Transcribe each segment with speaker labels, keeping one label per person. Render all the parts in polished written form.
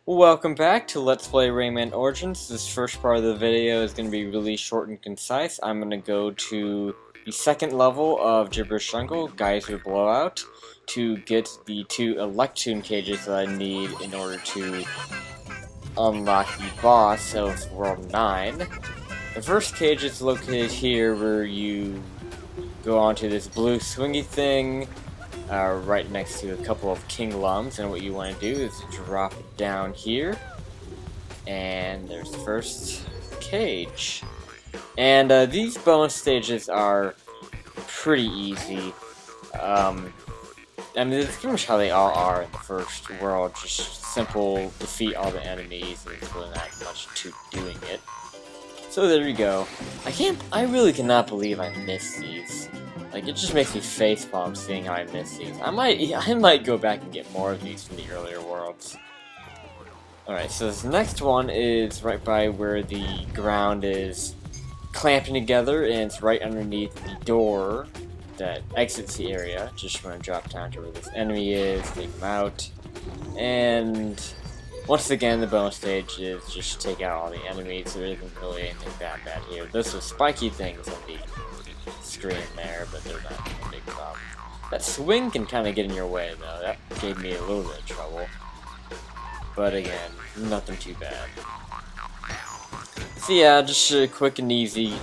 Speaker 1: Welcome back to Let's Play Rayman Origins. This first part of the video is going to be really short and concise. I'm going to go to the second level of Gibberish Jungle, Geyser Blowout, to get the two Electoon cages that I need in order to unlock the boss of World 9. The first cage is located here, where you go onto this blue swingy thing, right next to a couple of King Lums, and what you want to do is drop it down here, and there's the first cage. And these bonus stages are pretty easy. I mean, that's pretty much how they all are in the first world, just simple, defeat all the enemies, and there's really not much to doing it. So there you go. I really cannot believe I missed these. Like, it just makes me facepalm seeing how I missed these. I might go back and get more of these from the earlier worlds. Alright, so this next one is right by where the ground is clamping together, and it's right underneath the door that exits the area. Just want to drop down to where this enemy is, take him out, and once again, the bonus stage is just take out all the enemies. There isn't really anything that bad here. Those are spiky things on the screen there, but they're not a big problem. That swing can kind of get in your way, though. That gave me a little bit of trouble. But again, nothing too bad. So yeah, just a quick and easy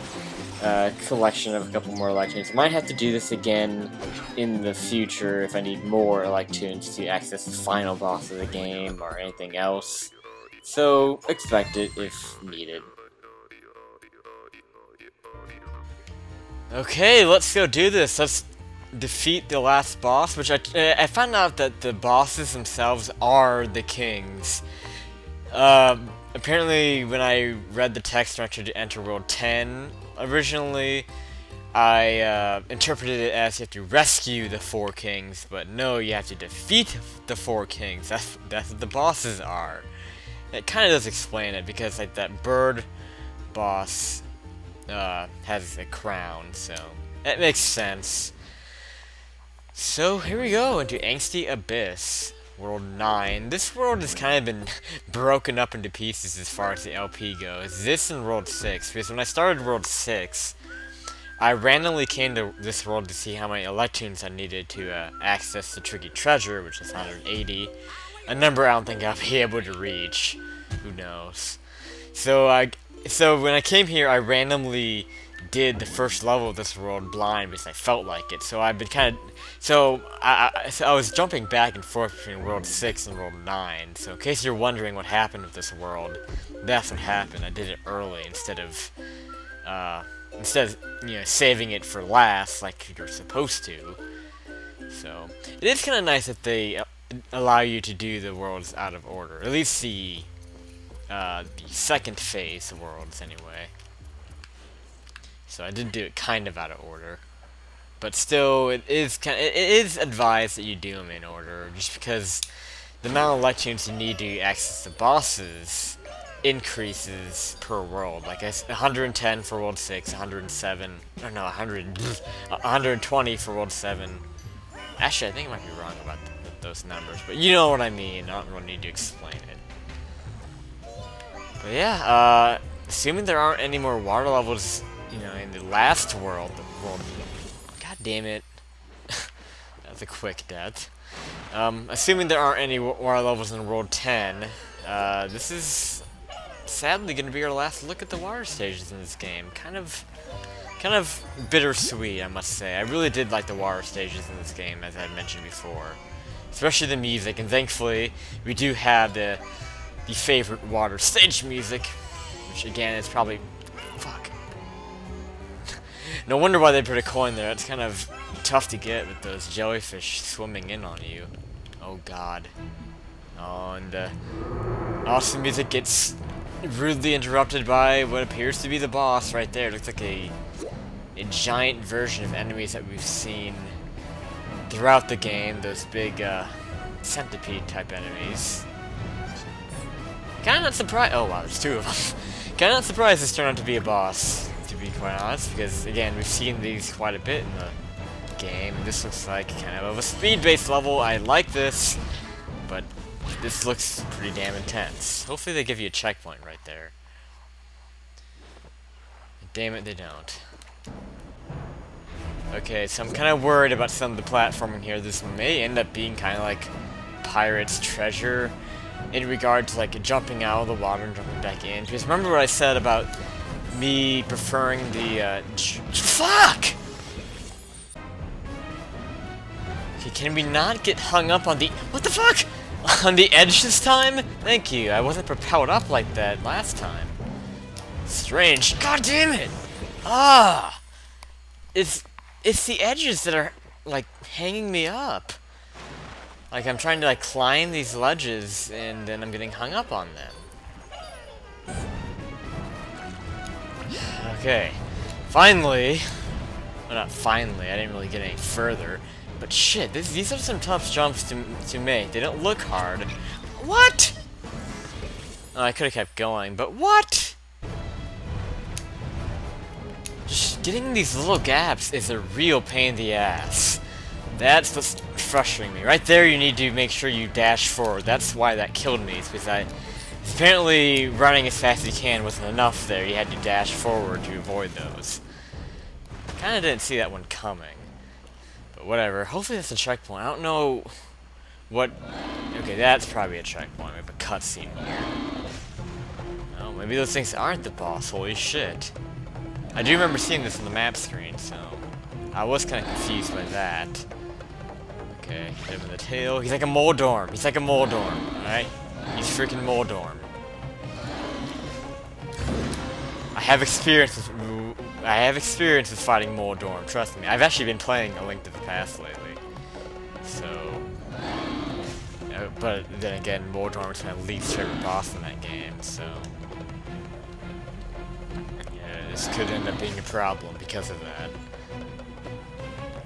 Speaker 1: collection of a couple more Electoons. Might have to do this again in the future if I need more Electoons to access the final boss of the game or anything else. So expect it if needed.
Speaker 2: Okay, let's go do this. Let's defeat the last boss, which I found out that the bosses themselves are the kings. Apparently, when I read the text directed to enter World 10, originally, I interpreted it as you have to rescue the 4 kings, but no, you have to defeat the 4 kings. That's what the bosses are. It kind of does explain it, because like that bird boss has a crown, so that makes sense. So here we go into Angsty Abyss, World 9. This world has kind of been broken up into pieces as far as the LP goes. This and World 6, because when I started World 6, I randomly came to this world to see how many Electoons I needed to access the tricky treasure, which is 180. A number I don't think I'll be able to reach. Who knows? So when I came here, I randomly did the first level of this world blind because I felt like it. So I've been kind of... So I was jumping back and forth between World 6 and World 9. So in case you're wondering what happened with this world, that's what happened. I did it early instead of you know, saving it for last like you're supposed to. So it is kind of nice that they allow you to do the worlds out of order. At least the second phase worlds, anyway. So I did do it kind of out of order, but still, it is advised that you do them in order, just because the amount of Electoons you need to access the bosses increases per world. Like 110 for World 6, 107, or no, 120 for World 7. Actually, I think I might be wrong about those numbers, but you know what I mean. I don't really need to explain it. But yeah, assuming there aren't any more water levels, you know, in the last world, God damn it. That's a quick death. Assuming there aren't any water levels in World 10, this is sadly going to be our last look at the water stages in this game. Kind of bittersweet, I must say. I really did like the water stages in this game, as I mentioned before. Especially the music, and thankfully, we do have the favorite water stage music, which again is probably... Fuck. No wonder why they put a coin there. It's kind of tough to get with those jellyfish swimming in on you. Oh god. Oh, and the awesome music gets rudely interrupted by what appears to be the boss right there. It looks like a giant version of enemies that we've seen throughout the game. Those big centipede type enemies. Kinda not surprised. Oh wow, there's 2 of them. Kinda not surprised this turned out to be a boss, to be quite honest, because again, we've seen these quite a bit in the game. This looks like kind of a speed-based level. I like this, but this looks pretty damn intense. Hopefully they give you a checkpoint right there. Damn it, they don't. Okay, so I'm kind of worried about some of the platforming here. This may end up being kind of like Pirate's Treasure in regard to like jumping out of the water and jumping back in. Because remember what I said about me preferring the fuck! Okay, can we not get hung up on the what the fuck? On the edge this time? Thank you. I wasn't propelled up like that last time. Strange. God damn it! Ah! It's the edges that are, like, hanging me up. Like, I'm trying to, like, climb these ledges, and then I'm getting hung up on them. Okay. Finally! Well, not finally, I didn't really get any further. But shit, these are some tough jumps to make. They don't look hard. What?! Oh, I could've kept going, but what?! Just getting these little gaps is a real pain in the ass. That's what's frustrating me. Right there, you need to make sure you dash forward. That's why that killed me. It's because apparently running as fast as you can wasn't enough there. You had to dash forward to avoid those. Kinda didn't see that one coming. But whatever. Hopefully that's a checkpoint. I don't know what... Okay, that's probably a checkpoint. We have a cutscene here. Oh, maybe those things aren't the boss. Holy shit. I do remember seeing this on the map screen, so I was kind of confused by that. Okay, hit him in the tail. He's like a Moldorm. He's like a Moldorm, alright? He's freaking Moldorm. I have experience with fighting Moldorm, trust me. I've actually been playing A Link to the Past lately. So... but then again, Moldorm is my least favorite boss in that game, so... This could end up being a problem because of that.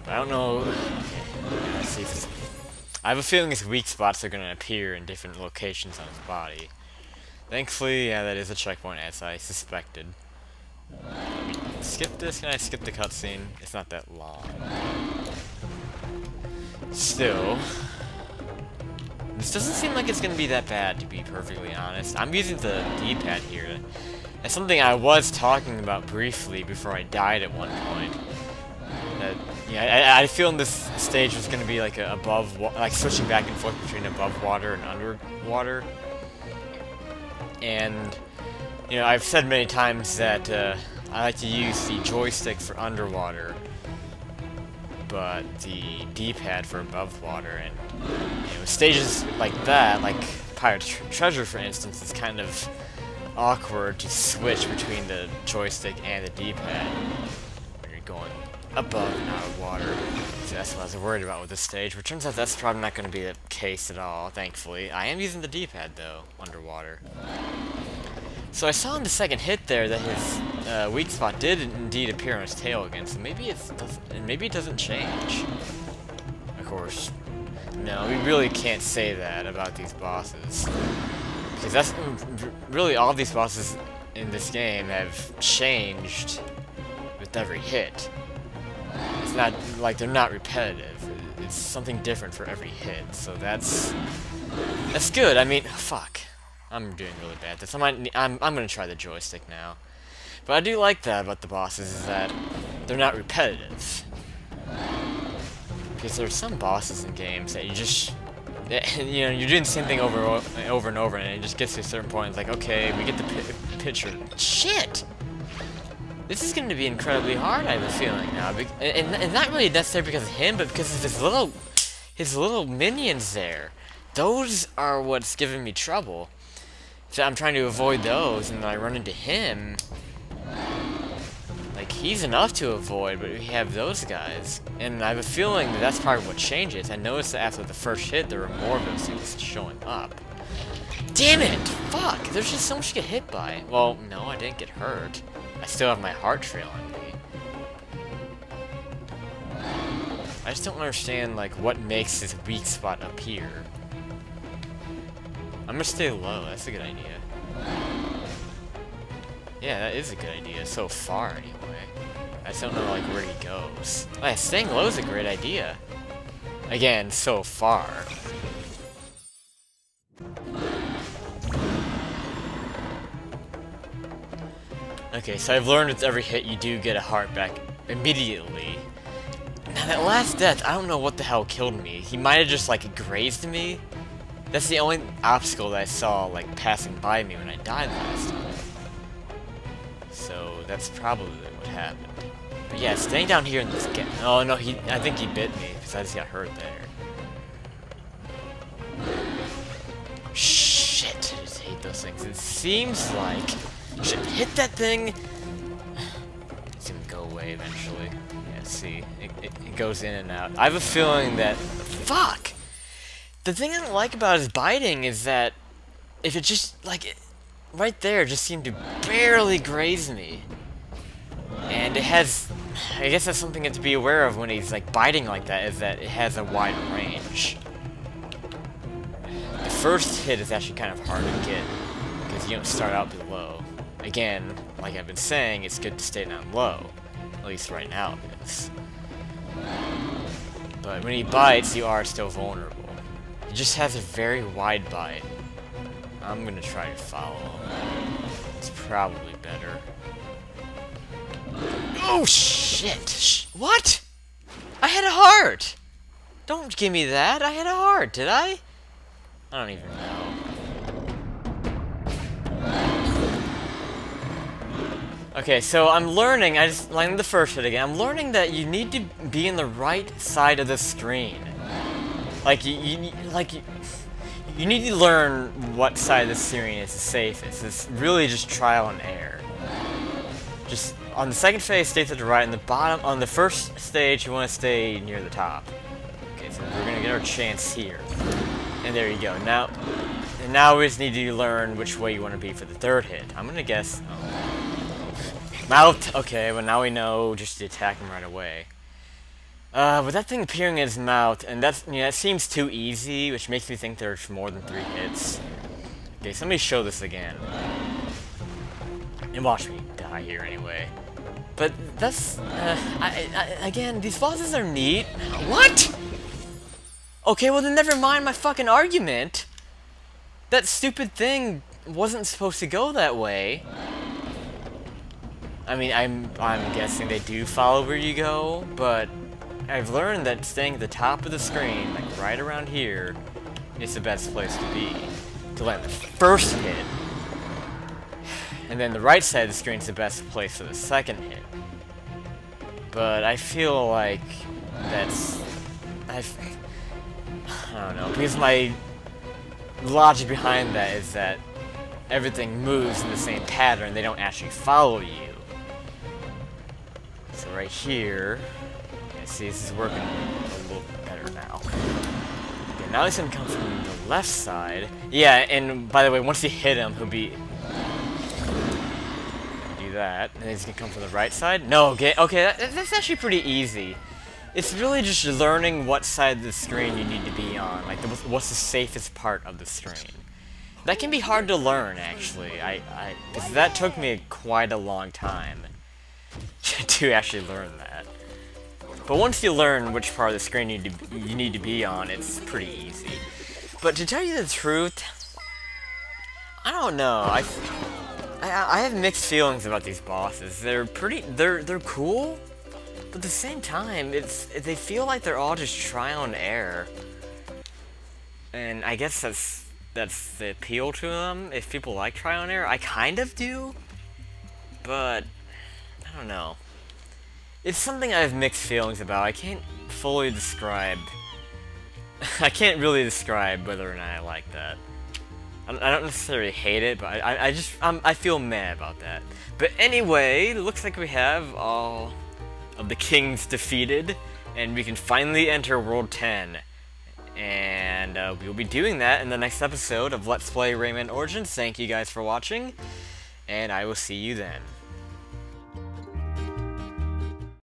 Speaker 2: But I don't know... Okay, let's see if it's... I have a feeling his weak spots are going to appear in different locations on his body. Thankfully, yeah, that is a checkpoint as I suspected. Let me skip this. Can I skip the cutscene? It's not that long. Still... This doesn't seem like it's going to be that bad, to be perfectly honest. I'm using the D-pad here. It's something I was talking about briefly before I died at one point. Yeah, I feel in this stage was going to be like like switching back and forth between above water and underwater. And, you know, I've said many times that I like to use the joystick for underwater, but the D-pad for above water. And, you know, stages like that, like Pirate's Treasure, for instance, is kind of awkward to switch between the joystick and the D-pad when you're going above and out of water. So that's what I was worried about with this stage, but turns out that's probably not going to be the case at all, thankfully. I am using the D-pad, though, underwater. So I saw in the second hit there that his weak spot did indeed appear on his tail again, so maybe it doesn't change. Of course, no, we really can't say that about these bosses. Because that's really all these bosses in this game have changed with every hit. It's not like they're not repetitive. It's something different for every hit. So that's good. I mean, fuck. I'm doing really bad at this. I'm gonna try the joystick now. But I do like that about the bosses is that they're not repetitive. Because there's some bosses in games that you just... You know, you're doing the same thing over and over, and it just gets to a certain point. It's like, okay, we get the picture. Shit! This is going to be incredibly hard, I have a feeling now. And not really necessarily because of him, but because of his little minions there. Those are what's giving me trouble. So I'm trying to avoid those, and then I run into him. Like, he's enough to avoid, but we have those guys. And I have a feeling that that's probably what changes. I noticed that after the first hit, there were more of those things showing up. Damn it! Fuck! There's just so much to get hit by. Well, no, I didn't get hurt. I still have my heart trail on me. I just don't understand, like, what makes this weak spot appear. I'm gonna stay low. That's a good idea. Yeah, that is a good idea, so far, anyway. I just don't know, like, where he goes. Oh, yeah, staying low is a great idea. Again, so far. Okay, so I've learned with every hit you do get a heart back immediately. Now that last death, I don't know what the hell killed me. He might have just like grazed me. That's the only obstacle that I saw like passing by me when I died last time. So that's probably what happened. But yeah, staying down here in this gap. Oh no, I think he bit me because I just got hurt there. Shit, I just hate those things. It seems like should hit that thing. It's gonna go away eventually. Yeah, see, it goes in and out. I have a feeling that fuck. The thing I don't like about his biting is that if it just like right there just seemed to barely graze me, and it has. I guess that's something you have to be aware of when he's like biting like that, is that it has a wide range. The first hit is actually kind of hard to get because you don't start out below. Again, like I've been saying, it's good to stay down low. At least right now it is. But when he bites, you are still vulnerable. He just has a very wide bite. I'm gonna try to follow him. It's probably better. Oh shit! What? I had a heart! Don't give me that. I had a heart, did I? I don't even know. Okay, so I'm learning, I just landed the first hit again. I'm learning that you need to be in the right side of the screen. Like, you need to learn what side of the screen is the safest. It's really just trial and error. Just, on the second phase, stay to the right, and the bottom, on the first stage, you want to stay near the top. Okay, so we're gonna get our chance here. And there you go. Now we just need to learn which way you want to be for the third hit. I'm gonna guess... Mouth! Okay, well now we know just to attack him right away. With that thing appearing in his mouth, and that's, you know, that seems too easy, which makes me think there's more than 3 hits. Okay, so let me show this again. And watch me die here anyway. But that's, again, these bosses are neat. What?! Okay, well then never mind my fucking argument. That stupid thing wasn't supposed to go that way. I mean, I'm guessing they do follow where you go, but I've learned that staying at the top of the screen, like right around here, is the best place to be. To land the first hit. And then the right side of the screen is the best place for the second hit. But I feel like that's... I don't know, because my logic behind that is that everything moves in the same pattern, they don't actually follow you. So right here, see, this is working a little better now. Okay, now he's gonna come from the left side. Yeah, and by the way, once you hit him, he'll be... Do that, and he's gonna come from the right side. No, okay, that's actually pretty easy. It's really just learning what side of the screen you need to be on, like what's the safest part of the screen. That can be hard to learn, actually. Because that took me quite a long time to actually learn that. But once you learn which part of the screen you need to be on, it's pretty easy. But to tell you the truth, I don't know. I have mixed feelings about these bosses. They're cool. But at the same time, they feel like they're all just trial and error. And I guess that's the appeal to them, if people like trial and error. I kind of do, but I don't know. It's something I have mixed feelings about. I can't fully describe... I can't really describe whether or not I like that. I don't necessarily hate it, but I feel mad about that. But anyway, it looks like we have all of the kings defeated, and we can finally enter World 10. And we'll be doing that in the next episode of Let's Play Rayman Origins. Thank you guys for watching, and I will see you then.